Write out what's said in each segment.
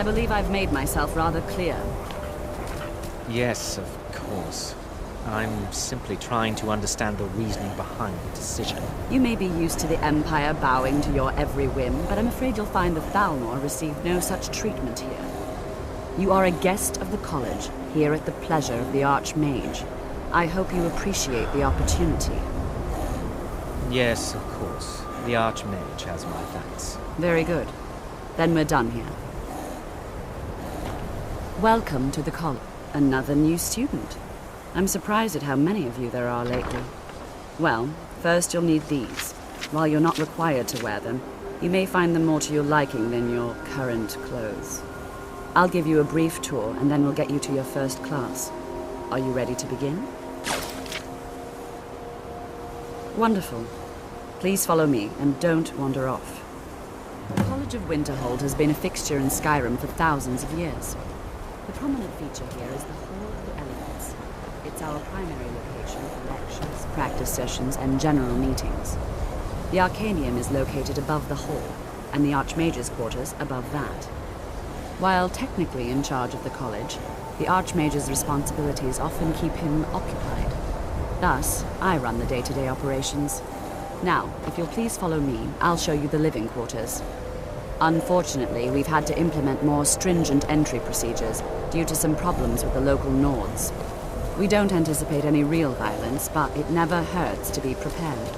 I believe I've made myself rather clear. Yes, of course. I'm simply trying to understand the reasoning behind the decision. You may be used to the Empire bowing to your every whim, but I'm afraid you'll find the Thalmor received no such treatment here. You are a guest of the college, here at the pleasure of the Archmage. I hope you appreciate the opportunity. Yes, of course. The Archmage has my thanks. Very good. Then we're done here. Welcome to the college. Another new student. I'm surprised at how many of you there are lately. Well, first you'll need these. While you're not required to wear them, you may find them more to your liking than your current clothes. I'll give you a brief tour, and then we'll get you to your first class. Are you ready to begin? Wonderful. Please follow me, and don't wander off. The College of Winterhold has been a fixture in Skyrim for thousands of years. The prominent feature here is the Hall of the Elements. It's our primary location for lectures, practice sessions, and general meetings. The Arcanium is located above the hall, and the Archmage's quarters above that. While technically in charge of the college, the Archmage's responsibilities often keep him occupied. Thus, I run the day-to-day operations. Now, if you'll please follow me, I'll show you the living quarters. Unfortunately, we've had to implement more stringent entry procedures due to some problems with the local Nords. We don't anticipate any real violence, but it never hurts to be prepared.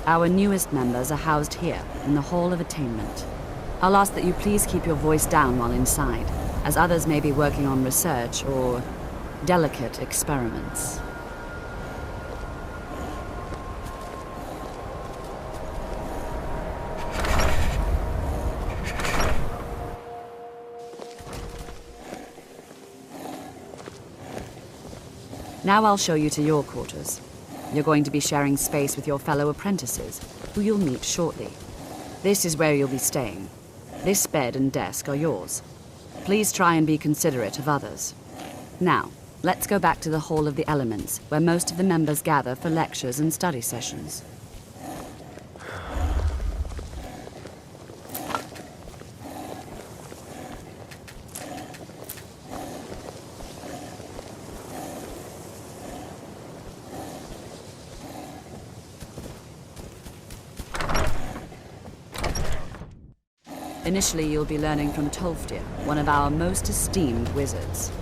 Our newest members are housed here, in the Hall of Attainment. I'll ask that you please keep your voice down while inside, as others may be working on research or delicate experiments. Now I'll show you to your quarters. You're going to be sharing space with your fellow apprentices, who you'll meet shortly. This is where you'll be staying. This bed and desk are yours. Please try and be considerate of others. Now, let's go back to the Hall of the Elements, where most of the members gather for lectures and study sessions. Initially, you'll be learning from Tolfdir, one of our most esteemed wizards.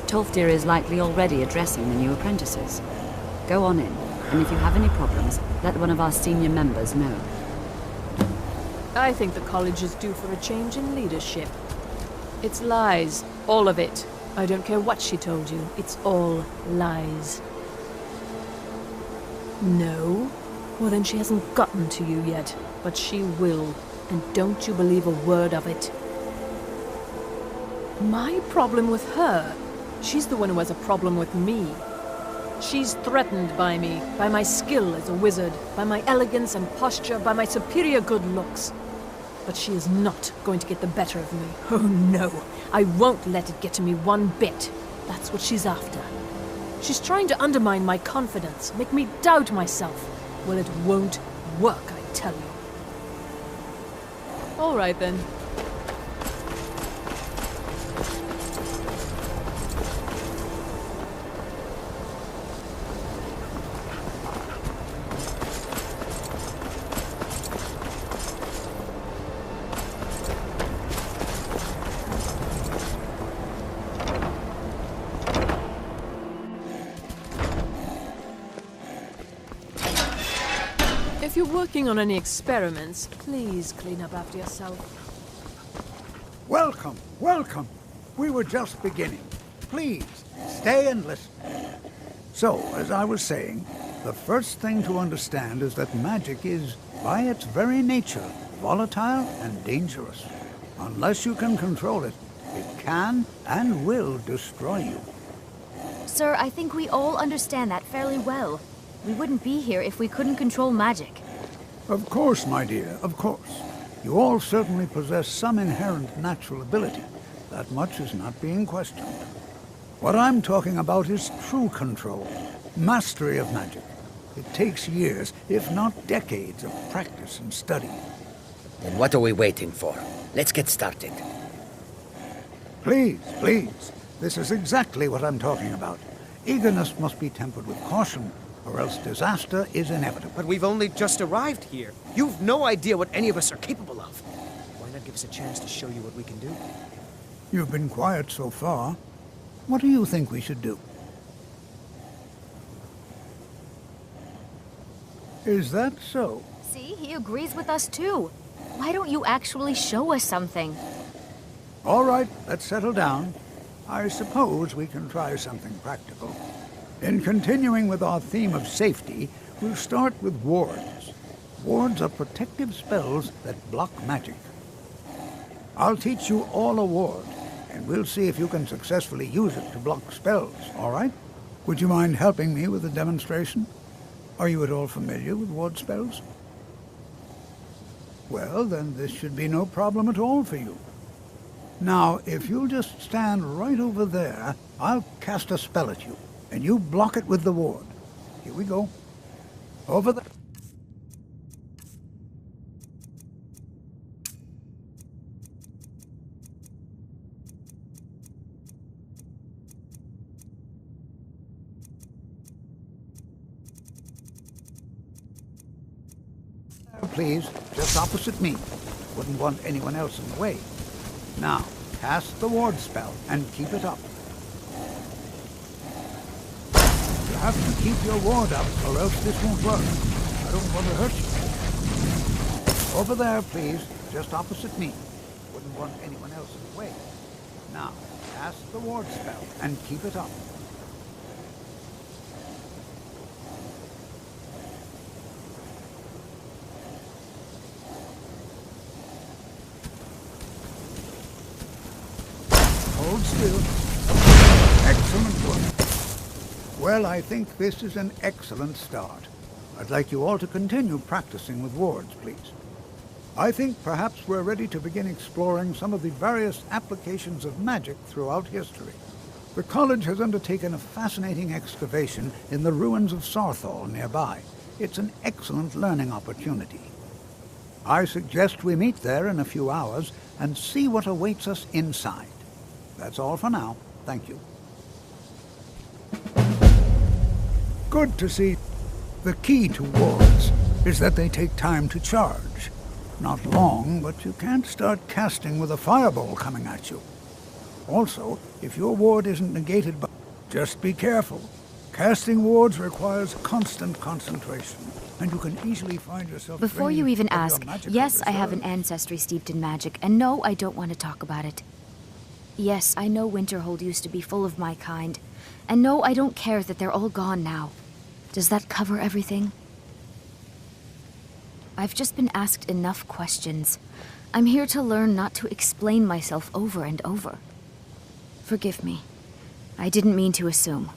Tolfdir is likely already addressing the new apprentices. Go on in, and if you have any problems, let one of our senior members know. I think the college is due for a change in leadership. It's lies, all of it. I don't care what she told you, it's all lies. No? Well, then she hasn't gotten to you yet, but she will, and don't you believe a word of it. My problem with her? She's the one who has a problem with me. She's threatened by me, by my skill as a wizard, by my elegance and posture, by my superior good looks. But she is not going to get the better of me. Oh no, I won't let it get to me one bit. That's what she's after. She's trying to undermine my confidence, make me doubt myself. Well, it won't work, I tell you. All right then. If you're working on any experiments, please clean up after yourself. Welcome, welcome. We were just beginning. Please, stay and listen. So, as I was saying, the first thing to understand is that magic is, by its very nature, volatile and dangerous. Unless you can control it, it can and will destroy you. Sir, I think we all understand that fairly well. We wouldn't be here if we couldn't control magic. Of course, my dear, of course. You all certainly possess some inherent natural ability. That much is not being questioned. What I'm talking about is true control, mastery of magic. It takes years, if not decades, of practice and study. Then what are we waiting for? Let's get started. Please, please. This is exactly what I'm talking about. Eagerness must be tempered with caution, or else disaster is inevitable. But we've only just arrived here. You've no idea what any of us are capable of. Why not give us a chance to show you what we can do? You've been quiet so far. What do you think we should do? Is that so? See, he agrees with us too. Why don't you actually show us something? All right, let's settle down. I suppose we can try something practical. In continuing with our theme of safety, we'll start with wards. Wards are protective spells that block magic. I'll teach you all a ward, and we'll see if you can successfully use it to block spells, all right? Would you mind helping me with a demonstration? Are you at all familiar with ward spells? Well, then this should be no problem at all for you. Now, if you'll just stand right over there, I'll cast a spell at you, and you block it with the ward. Here we go. Over there. Please, just opposite me. Wouldn't want anyone else in the way. Now, cast the ward spell and keep it up. You have to keep your ward up or else this won't work. I don't want to hurt you. Over there, please, just opposite me. Wouldn't want anyone else in the way. Now, cast the ward spell and keep it up. Hold still. Excellent work. Well, I think this is an excellent start. I'd like you all to continue practicing with wards, please. I think perhaps we're ready to begin exploring some of the various applications of magic throughout history. The college has undertaken a fascinating excavation in the ruins of Sarthal nearby. It's an excellent learning opportunity. I suggest we meet there in a few hours and see what awaits us inside. That's all for now. Thank you. Good to see. The key to wards is that they take time to charge. Not long, but you can't start casting with a fireball coming at you. Also, if your ward isn't negated by... Just be careful. Casting wards requires constant concentration, and you can easily find yourself... Before you even draining ask, of your magical yes, I have an reserves. ancestry steeped in magic, and no, I don't want to talk about it. Yes, I know Winterhold used to be full of my kind, and no, I don't care that they're all gone now. Does that cover everything? I've just been asked enough questions. I'm here to learn, not to explain myself over and over. Forgive me. I didn't mean to assume.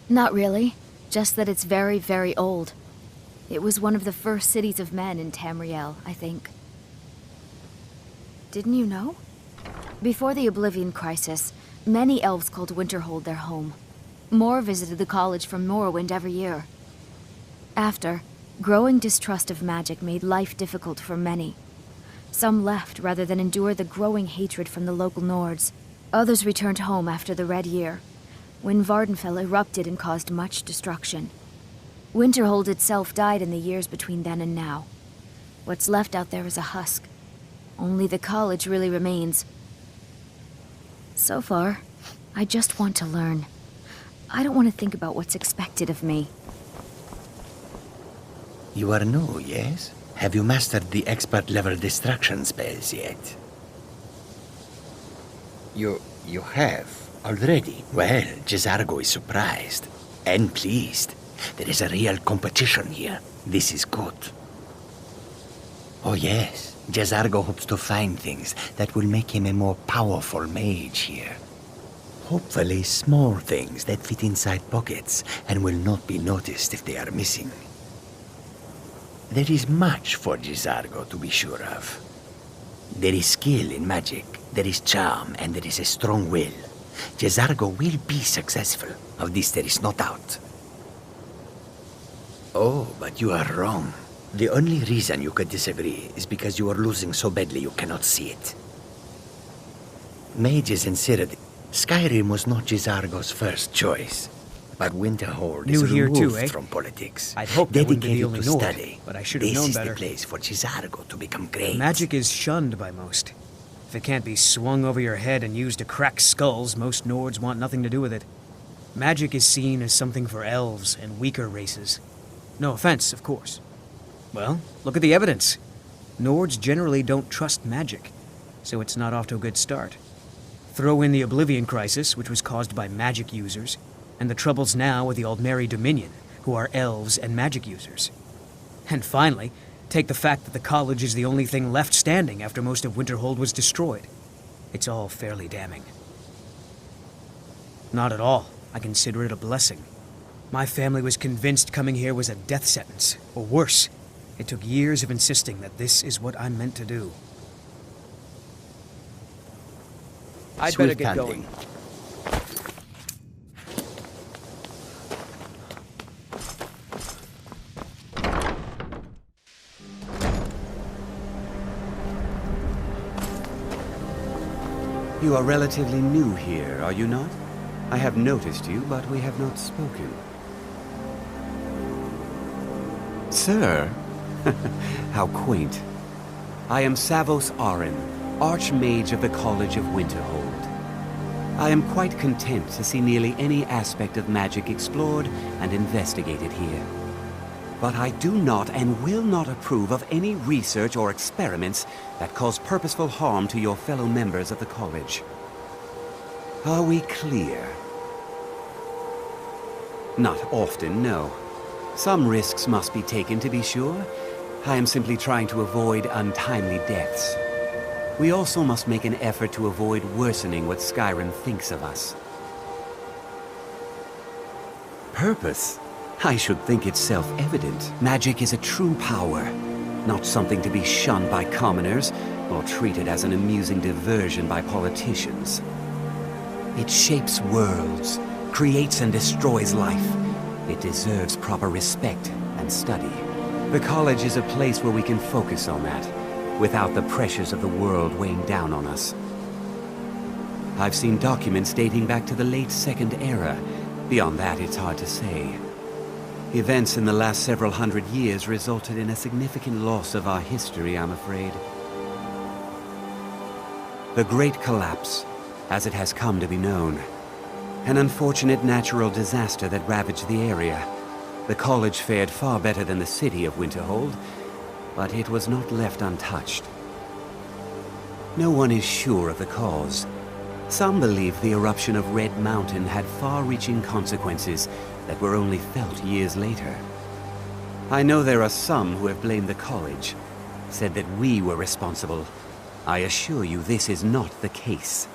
Not really. Just that it's very, very old. It was one of the first cities of men in Tamriel, I think. Didn't you know? Before the Oblivion Crisis, many elves called Winterhold their home. More visited the college from Morrowind every year. After, growing distrust of magic made life difficult for many. Some left rather than endure the growing hatred from the local Nords. Others returned home after the Red Year, when Vardenfell erupted and caused much destruction. Winterhold itself died in the years between then and now. What's left out there is a husk. Only the college really remains. So far, I just want to learn. I don't want to think about what's expected of me. You are new, yes? Have you mastered the expert-level distraction spells yet? You have? Already? Well, Jezargo is surprised. And pleased. There is a real competition here. This is good. Oh yes, Jezargo hopes to find things that will make him a more powerful mage here. Hopefully small things that fit inside pockets and will not be noticed if they are missing. There is much for Jezargo to be sure of. There is skill in magic, there is charm, and there is a strong will. Jezargo will be successful. Of this there is no doubt. Oh, but you are wrong. The only reason you could disagree is because you are losing so badly you cannot see it. Mages and Cyrodiil. Skyrim was not Jezargo's first choice. But Winterhold is New here removed too, eh? from politics. I'd hoped that wouldn't be the Dedicated only to Nord, study. but I should have known better. This is the place for Jezargo to become great. Magic is shunned by most. If it can't be swung over your head and used to crack skulls, most Nords want nothing to do with it. Magic is seen as something for elves and weaker races. No offense, of course. Well, look at the evidence. Nords generally don't trust magic, so it's not off to a good start. Throw in the Oblivion Crisis, which was caused by magic users, and the troubles now with the Aldmeri Dominion, who are elves and magic users. And finally, take the fact that the college is the only thing left standing after most of Winterhold was destroyed. It's all fairly damning. Not at all. I consider it a blessing. My family was convinced coming here was a death sentence, or worse. It took years of insisting that this is what I'm meant to do. I'd better get going. You are relatively new here, are you not? I have noticed you, but we have not spoken. Sir? How quaint. I am Savos Arin, Archmage of the College of Winterhold. I am quite content to see nearly any aspect of magic explored and investigated here. But I do not and will not approve of any research or experiments that cause purposeful harm to your fellow members of the college. Are we clear? Not often, no. Some risks must be taken, to be sure. I am simply trying to avoid untimely deaths. We also must make an effort to avoid worsening what Skyrim thinks of us. Purpose? I should think it's self-evident. Magic is a true power, not something to be shunned by commoners or treated as an amusing diversion by politicians. It shapes worlds, creates and destroys life. It deserves proper respect and study. The college is a place where we can focus on that, without the pressures of the world weighing down on us. I've seen documents dating back to the late Second Era. Beyond that, it's hard to say. Events in the last several hundred years resulted in a significant loss of our history, I'm afraid. The Great Collapse, as it has come to be known. An unfortunate natural disaster that ravaged the area. The college fared far better than the city of Winterhold, but it was not left untouched. No one is sure of the cause. Some believe the eruption of Red Mountain had far-reaching consequences that were only felt years later. I know there are some who have blamed the college, said that we were responsible. I assure you this is not the case.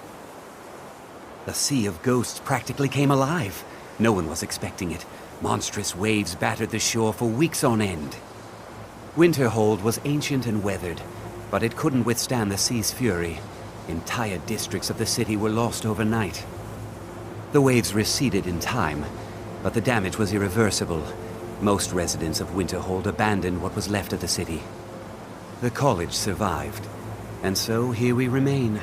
The Sea of Ghosts practically came alive. No one was expecting it. Monstrous waves battered the shore for weeks on end. Winterhold was ancient and weathered, but it couldn't withstand the sea's fury. Entire districts of the city were lost overnight. The waves receded in time, but the damage was irreversible. Most residents of Winterhold abandoned what was left of the city. The college survived, and so here we remain.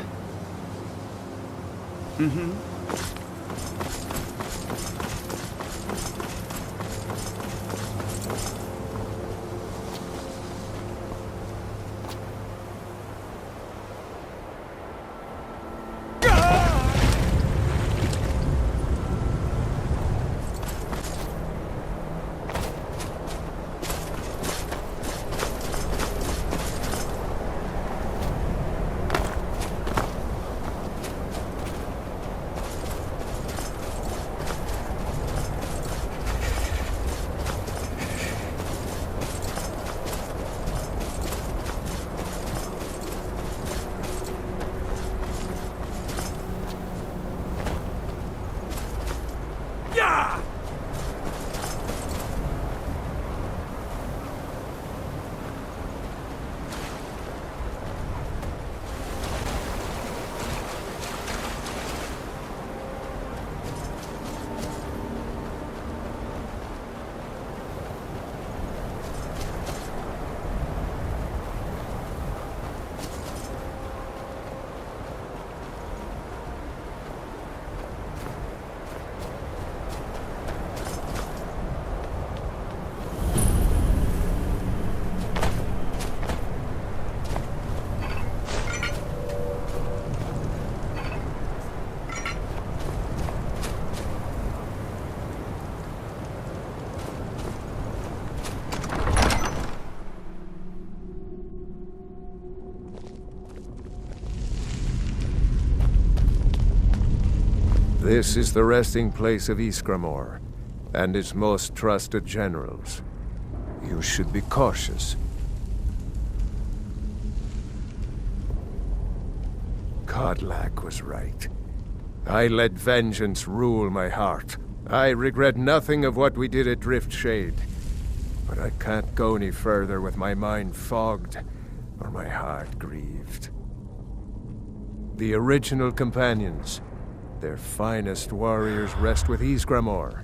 This is the resting place of Ysgramor, and its most trusted generals. You should be cautious. Kodlak was right. I let vengeance rule my heart. I regret nothing of what we did at Driftshade. But I can't go any further with my mind fogged, or my heart grieved. The original companions, their finest warriors, rest with Ysgramor.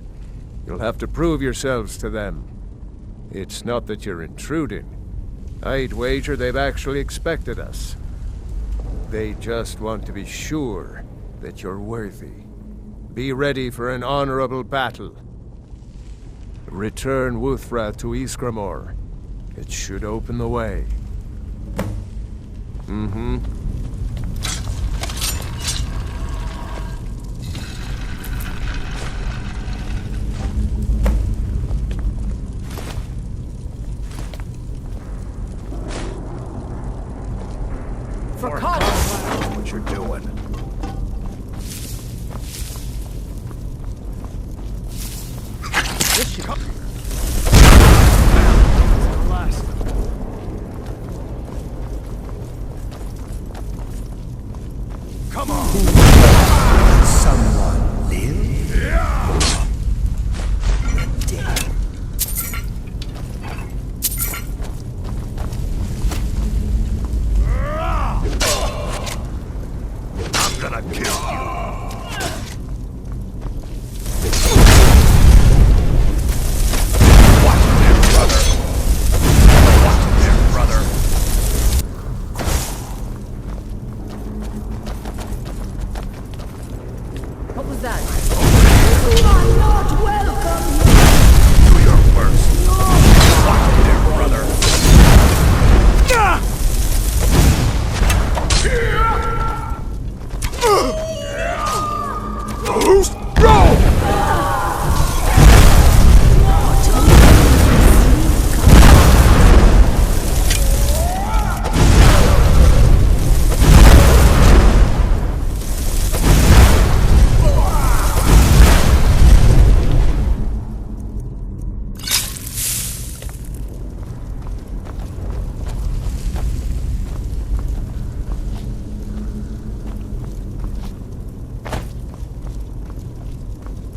You'll have to prove yourselves to them. It's not that you're intruding. I'd wager they've actually expected us. They just want to be sure that you're worthy. Be ready for an honorable battle. Return Wuthra to Ysgramor. It should open the way. For college! What you're doing. This should come. Come on! Someone live? Dead. I'm gonna kill you. What was that? You are not welcome. Do your worst. Watch there, brother. Who's go?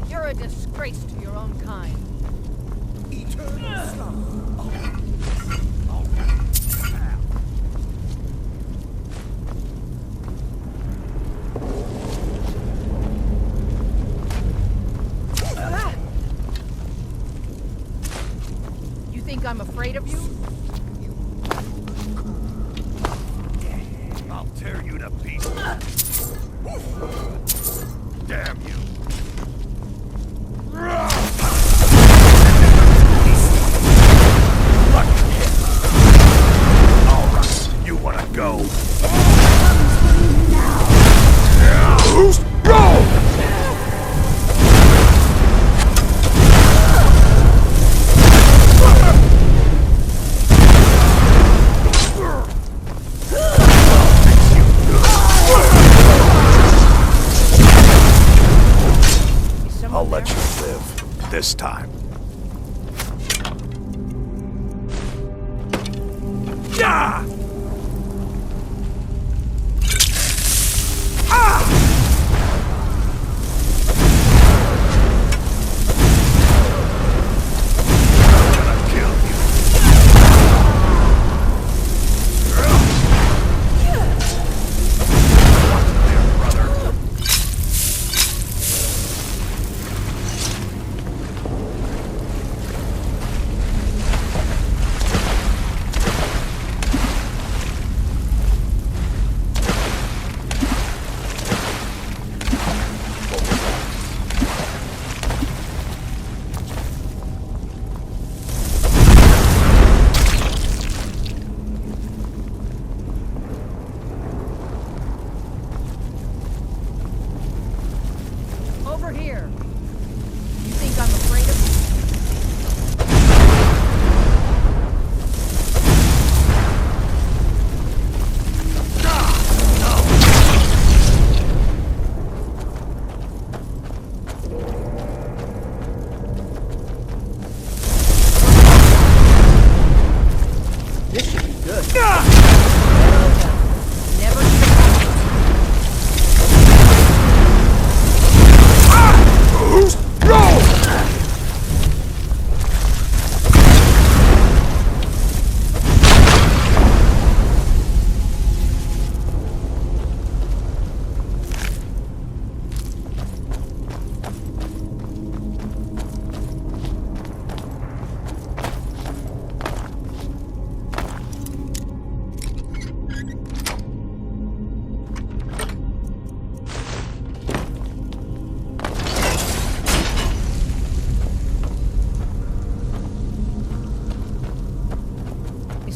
You're a disgrace to your own kind. You think I'm afraid of you? I'll tear you to pieces. Damn you. Alright, you wanna go? Who's go? I'll let you live this time. Yeah! I'm gonna kill you. Watch there, brother.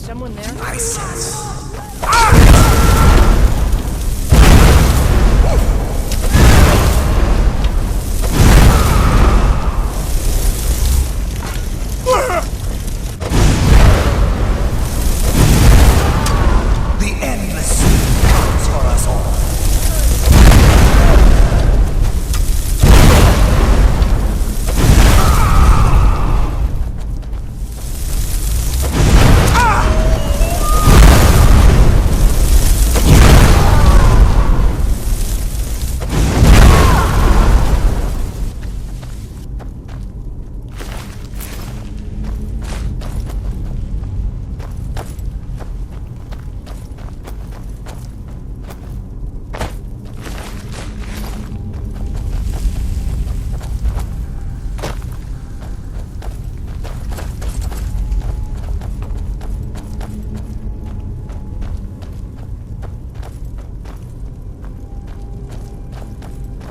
someone there? I sense. The endless sea comes for us all.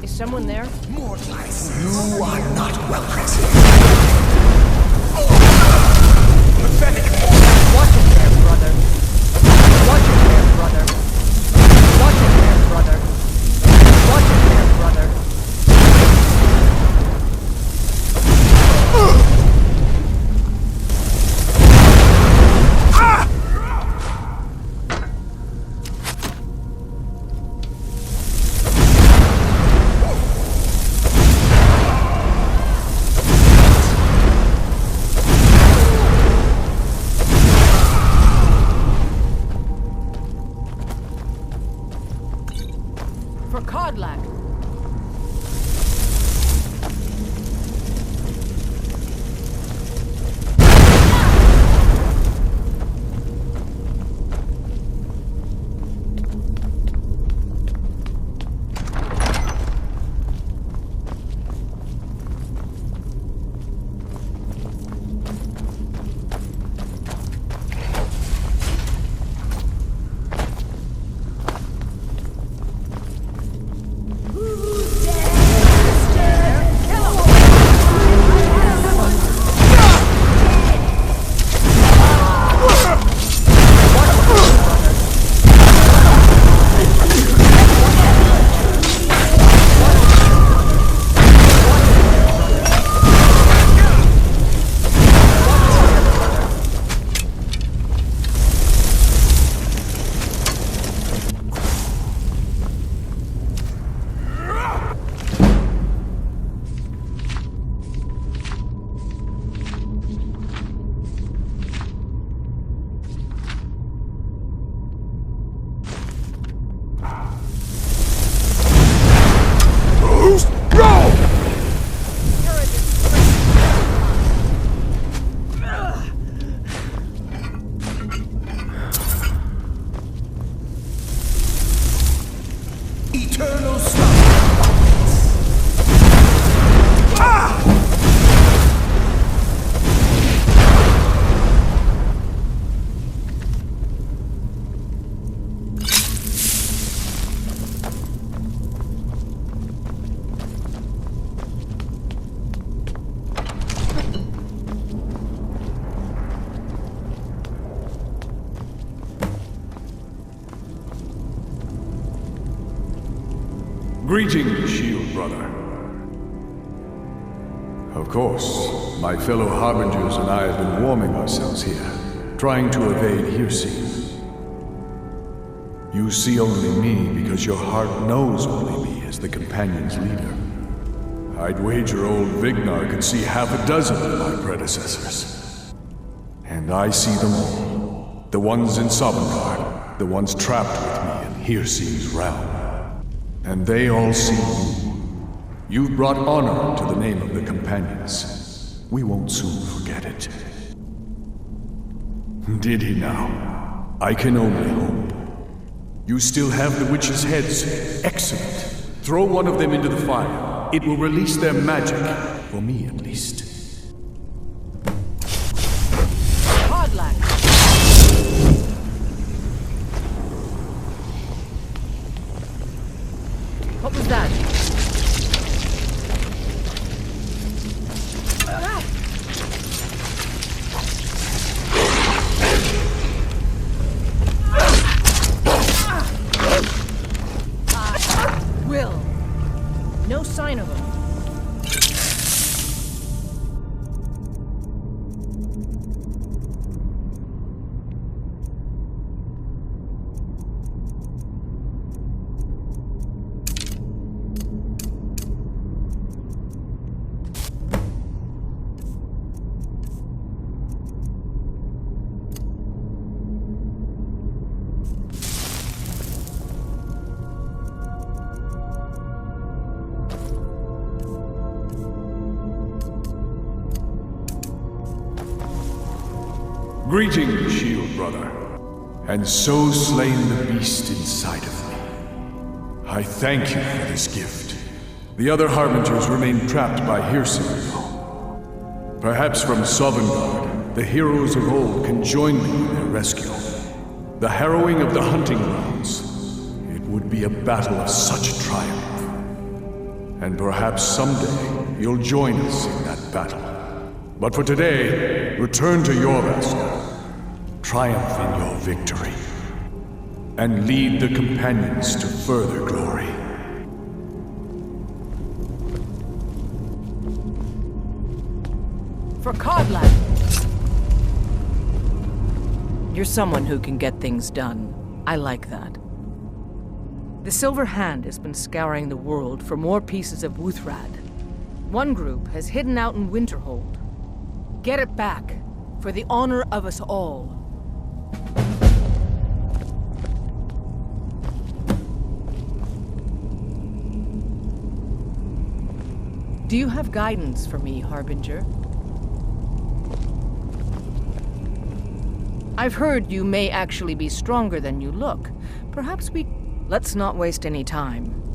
Someone there? Mortals, you are not welcome. Pathetic. Watch it there, brother. Watch it there, brother. Watch it there, brother. Watch it there, brother. Greetings, Shield Brother. Of course, my fellow Harbingers and I have been warming ourselves here, trying to evade Hearthfire. You see only me because your heart knows only me as the Companion's leader. I'd wager old Vignar could see half a dozen of my predecessors. And I see them all. The ones in Dawnguard, the ones trapped with me in Hearthfire's realm. And they all see you. You've brought honor to the name of the Companions. We won't soon forget it. Did he now? I can only hope. You still have the witches' heads. Excellent. Throw one of them into the fire. It will release their magic. For me, at least. What was that? Greetings, shield brother. And so slain the beast inside of me. I thank you for this gift. The other Harbingers remain trapped by Hearthfire. Perhaps from Dawnguard, the heroes of old can join me in their rescue. The harrowing of the hunting grounds. It would be a battle of such triumph. And perhaps someday you'll join us in that battle. But for today, return to your Yorvask. Triumph in your victory. And lead the companions to further glory. For Codlad! You're someone who can get things done. I like that. The Silver Hand has been scouring the world for more pieces of Wuthrad. One group has hidden out in Winterhold. Get it back, for the honor of us all. Do you have guidance for me, Harbinger? I've heard you may actually be stronger than you look. Perhaps we... Let's not waste any time.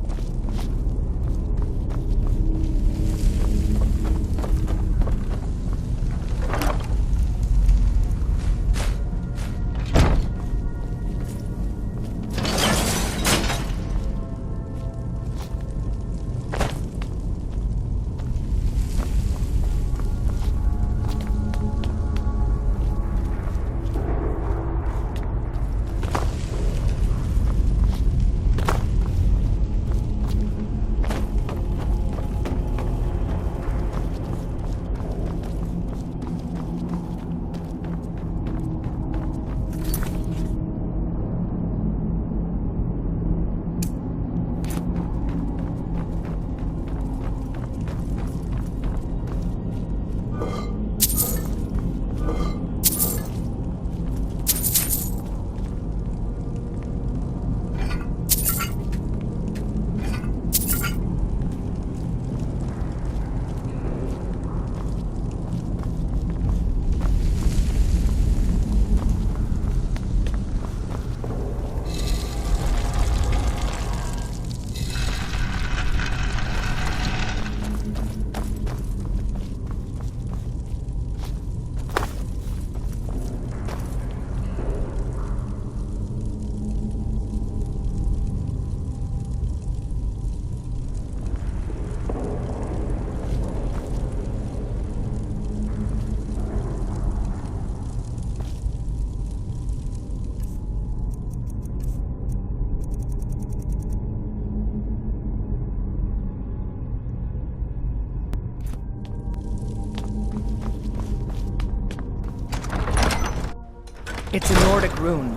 It's a Nordic rune.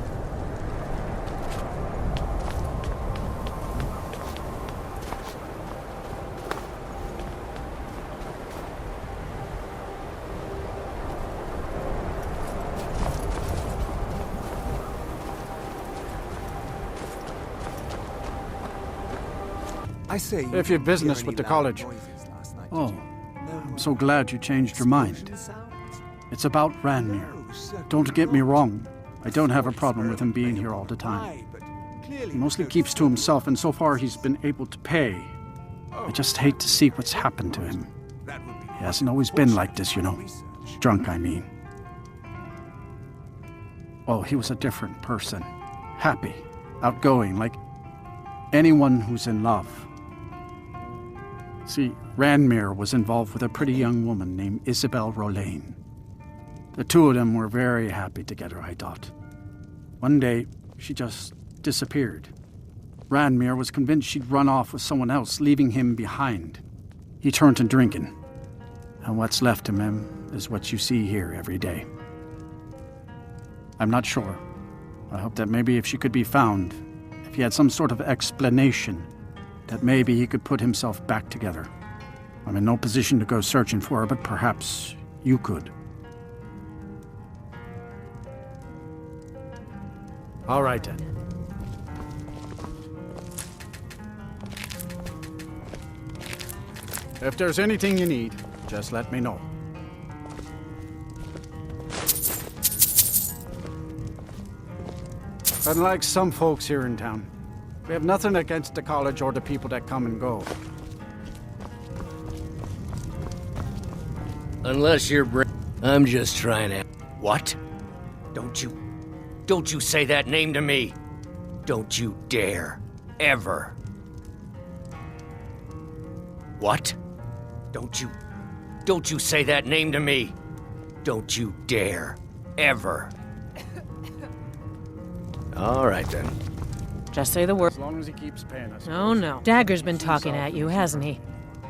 If you've business with the college. Oh, I'm so glad you changed your mind. It's about Ranmir. Don't get me wrong. I don't have a problem with him being here all the time. He mostly keeps to himself, and so far he's been able to pay. I just hate to see what's happened to him. He hasn't always been like this, you know. Drunk, I mean. Oh, he was a different person. Happy, outgoing, like anyone who's in love. See, Ranmir was involved with a pretty young woman named Isabel Rolaine. The two of them were very happy together, I thought. One day, she just disappeared. Ranmir was convinced she'd run off with someone else, leaving him behind. He turned to drinking. And what's left of him is what you see here every day. I'm not sure. I hope that maybe if she could be found, if he had some sort of explanation, that maybe he could put himself back together. I'm in no position to go searching for her, but perhaps you could. All right, then. If there's anything you need, just let me know. Unlike some folks here in town, we have nothing against the college or the people that come and go. Unless you're I'm just trying to... What? Don't you say that name to me. Don't you dare. Ever. What? Don't you say that name to me. Don't you dare. Ever. All right, then. Just say the word. As long as he keeps paying us. Oh no. Dagger's been talking at you, hasn't he?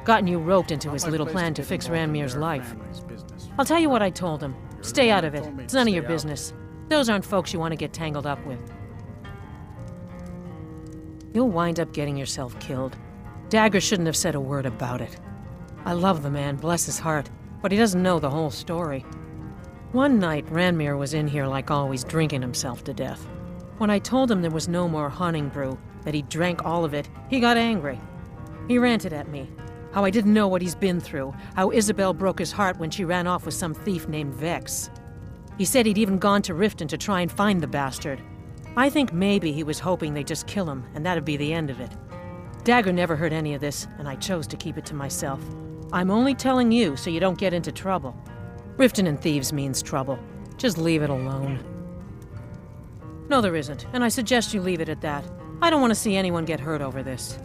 Gotten you roped into his little plan to fix Ranmir's life. I'll tell you what I told him. Stay out of it. It's none of your business. Those aren't folks you want to get tangled up with. You'll wind up getting yourself killed. Dagger shouldn't have said a word about it. I love the man, bless his heart, but he doesn't know the whole story. One night, Ranmir was in here like always, drinking himself to death. When I told him there was no more hunting brew, that he drank all of it, he got angry. He ranted at me. How I didn't know what he's been through, how Isabel broke his heart when she ran off with some thief named Vex. He said he'd even gone to Riften to try and find the bastard. I think maybe he was hoping they'd just kill him, and that'd be the end of it. Dagger never heard any of this, and I chose to keep it to myself. I'm only telling you so you don't get into trouble. Riften and thieves means trouble. Just leave it alone. No, there isn't, and I suggest you leave it at that. I don't want to see anyone get hurt over this.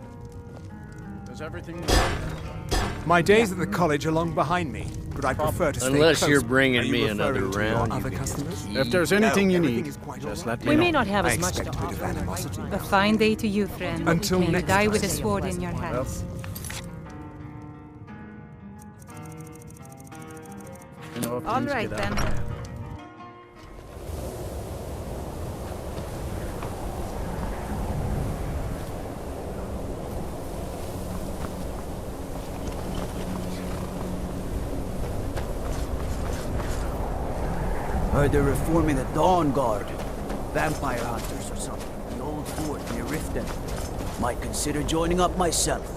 Does everything... My days at the college are long behind me, but I prefer to stay Unless close. you're bringing Are you me another referring to your round, other you customers? If there's anything you everything need, is quite just all let right. me We know. may not have I as much to expect a bit of offer. animosity. A fine day to you, friend. Until May you next die time. with a sword in your hands. You know, if All things right, get out of then. hand. Heard they're reforming the Dawnguard. Vampire hunters or something. The old fort near Riften. Might consider joining up myself.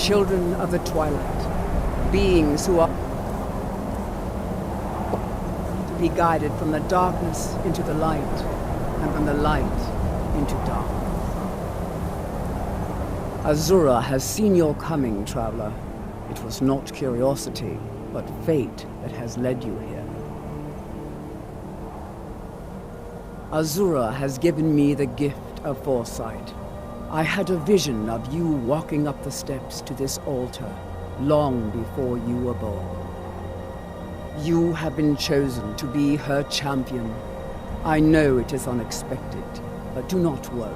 children of the Twilight, beings who are to be guided from the darkness into the light, and from the light into dark. Azura has seen your coming, traveler. It was not curiosity, but fate that has led you here. Azura has given me the gift of foresight. I had a vision of you walking up the steps to this altar long before you were born. You have been chosen to be her champion. I know it is unexpected, but do not worry.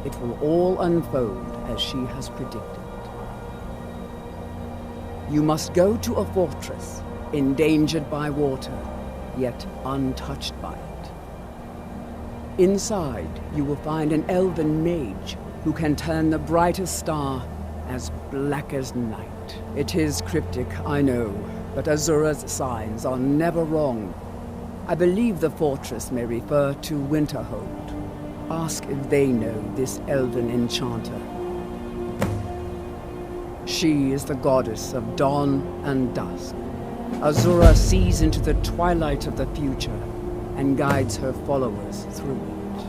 It will all unfold as she has predicted. You must go to a fortress, endangered by water, yet untouched by it. Inside, you will find an elven mage who can turn the brightest star as black as night. It is cryptic, I know, but Azura's signs are never wrong. I believe the fortress may refer to Winterhold. Ask if they know this elven enchanter. She is the goddess of dawn and dusk. Azura sees into the twilight of the future and guides her followers through it.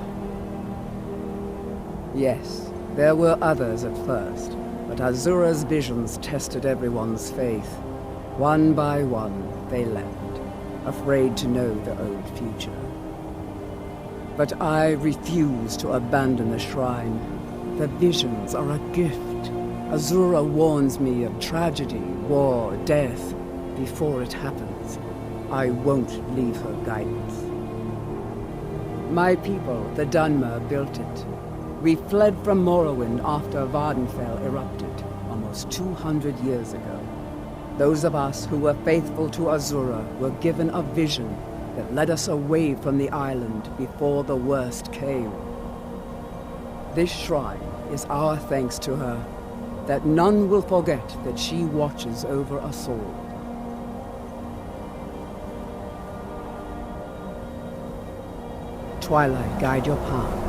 Yes, there were others at first, but Azura's visions tested everyone's faith. One by one, they left, afraid to know the old future. But I refuse to abandon the shrine. The visions are a gift. Azura warns me of tragedy, war, death, before it happens. I won't leave her guidance. My people, the Dunmer, built it. We fled from Morrowind after Vardenfell erupted, almost 200 years ago. Those of us who were faithful to Azura were given a vision that led us away from the island before the worst came. This shrine is our thanks to her, that none will forget that she watches over us all. Twilight, guide your path.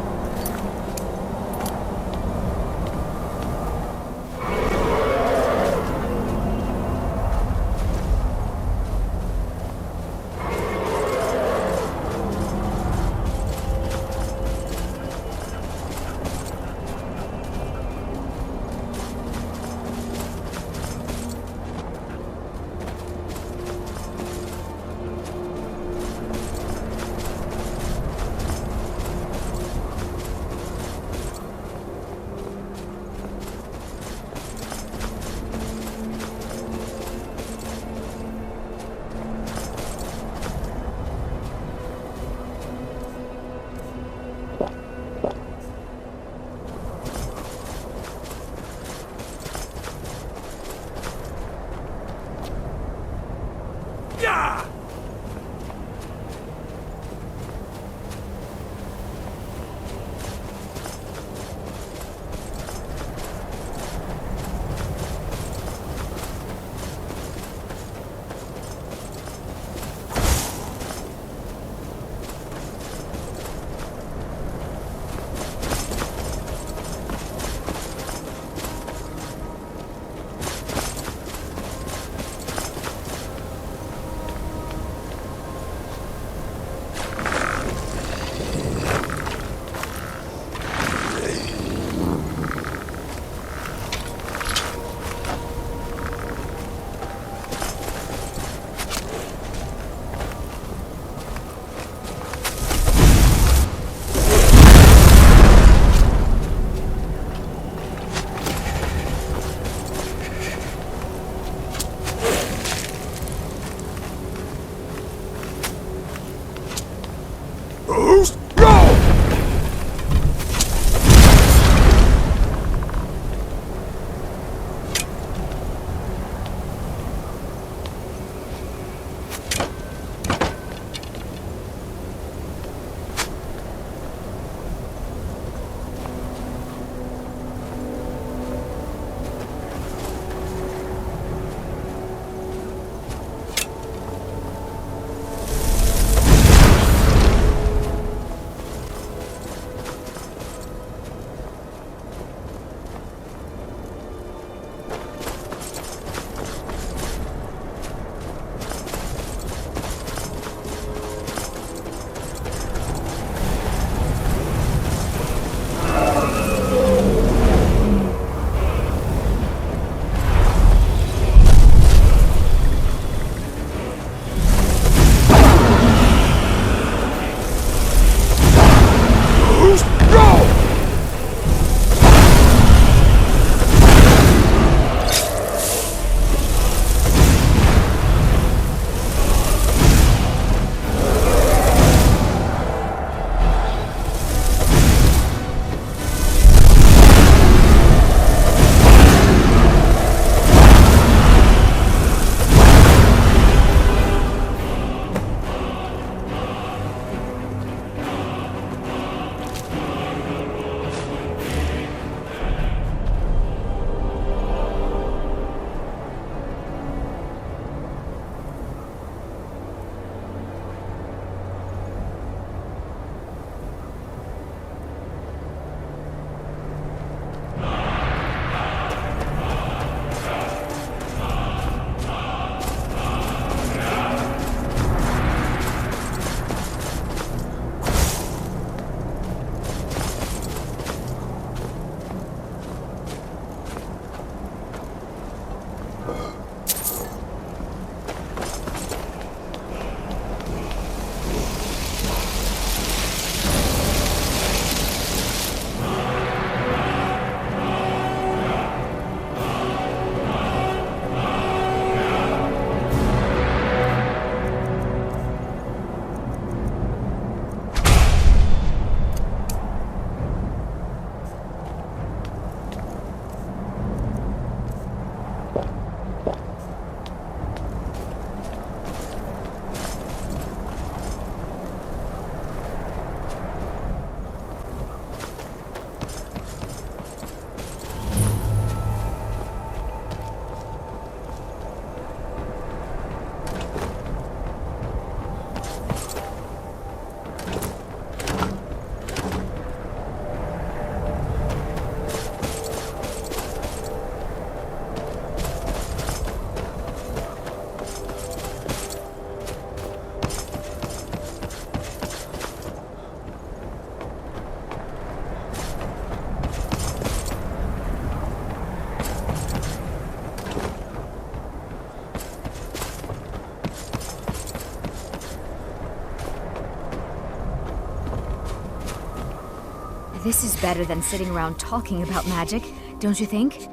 This is better than sitting around talking about magic, don't you think?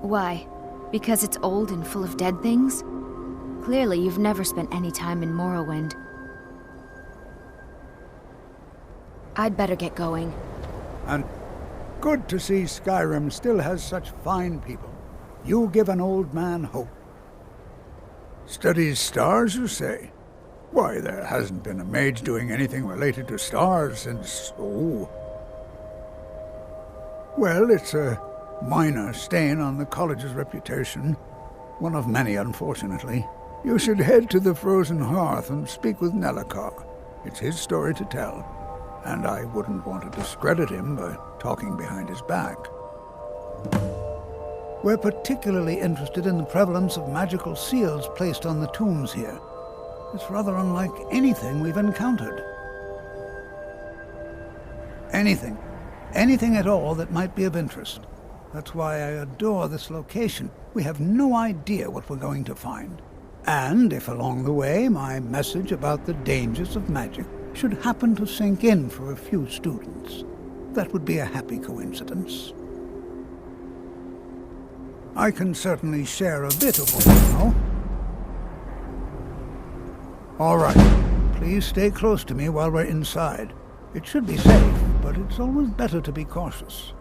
Why? Because it's old and full of dead things? Clearly, you've never spent any time in Morrowind. I'd better get going. And good to see Skyrim still has such fine people. You give an old man hope. Studies stars, you say? Why, there hasn't been a mage doing anything related to stars since... oh. Well, it's a minor stain on the college's reputation. One of many, unfortunately. You should head to the Frozen Hearth and speak with Nellikar. It's his story to tell, and I wouldn't want to discredit him by talking behind his back. We're particularly interested in the prevalence of magical seals placed on the tombs here. It's rather unlike anything we've encountered. Anything. Anything at all that might be of interest. That's why I adore this location. We have no idea what we're going to find. And if along the way my message about the dangers of magic should happen to sink in for a few students, that would be a happy coincidence. I can certainly share a bit of what I know. All right. Please stay close to me while we're inside. It should be safe, but it's always better to be cautious.